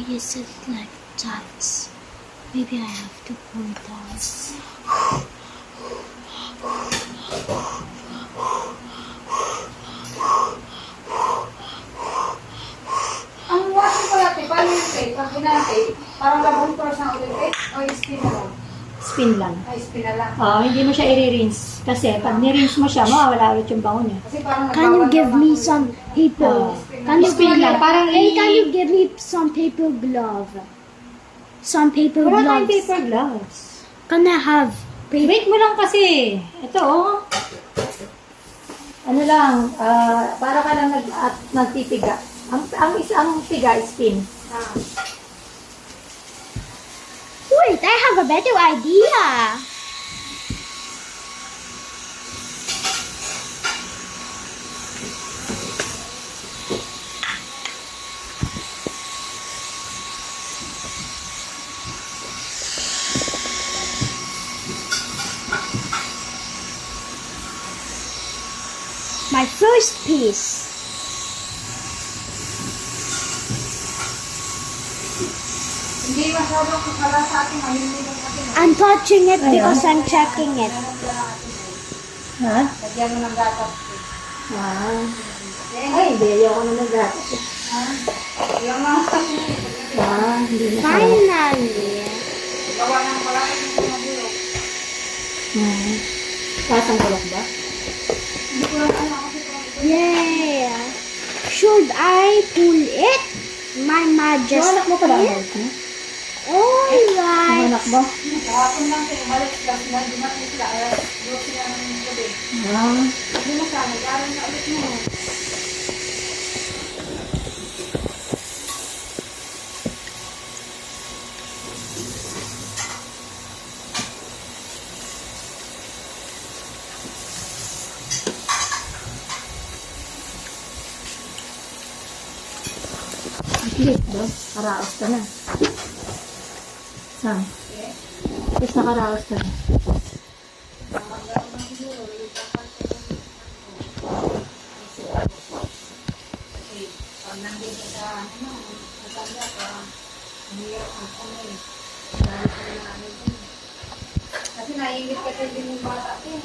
is it like that? Maybe I have to pull down. Ang washing ko natin, paano yung tape? Pag ginatape, parang labong cross ng ulit tape o spin na lang? Spin lang. Ay, spin na lang. Hindi mo siya i-rinse. Kasi pag ni-rinse mo siya, mawawala ulit yung bango niya. Kasi parang Can you give me some paper? Can you Spin lang. Parang Hey, can you give me some paper glove? Some paper Wala tayong gloves. paper gloves. Can I have paper? Wait mo lang kasi. Ito, oh. Ano lang, para ka lang nagpipiga. Ang isang piga is spin. Wait, I have a better idea. My first piece. Hindi masyadong kakala sa atin, ayun lang natin. I'm touching it because I'm checking it. Ha? Lagyan mo ng gatas. Ay, hindi. Ayoko na nag-gatas. Yung mga Hindi na siya. Finally. gawa ng malaki yung mga bulok. Sasang kulok ba? Hindi ko lang alam kasi kung Yeah. Should I pull it? My Yung majesty. anak mo pala ang mo? Yung Alright. anak mo? kahapon lang kayo, balik kasi na dumating sila, doon sila ng gabi. Hindi mo sana, gano'n na ulit mo. Clip ba? Karaos ka na. Saan? Tapos nakaraos ka na. Pag nandito sa, matanda ka, umiyak ang kamay. Kasi naiingit ka din yung bata din.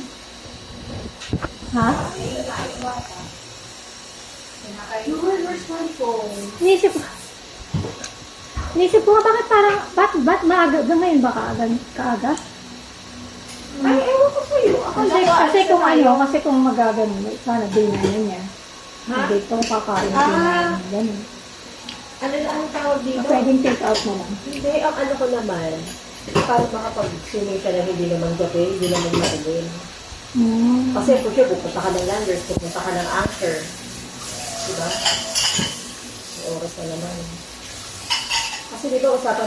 Ha? Naiingit yung bata. Where's my phone? Inisip ko nga, bakit maaga ba ngayon ba kaaga? Ay, ewan ko sa'yo. Kasi kung magagano, sana dinner niya. Hindi ko kakain dinner. Ganun. Ano na ang tawag dito? Pwedeng take out na lang. Hindi, ang ano ko naman, para makapag-swimming ka na hindi naman gabi, hindi naman mailim. Kasi for sure, pupunta ka ng landers, pupunta ka ng anchor. Diba? May oras na naman. Kasi dito usapan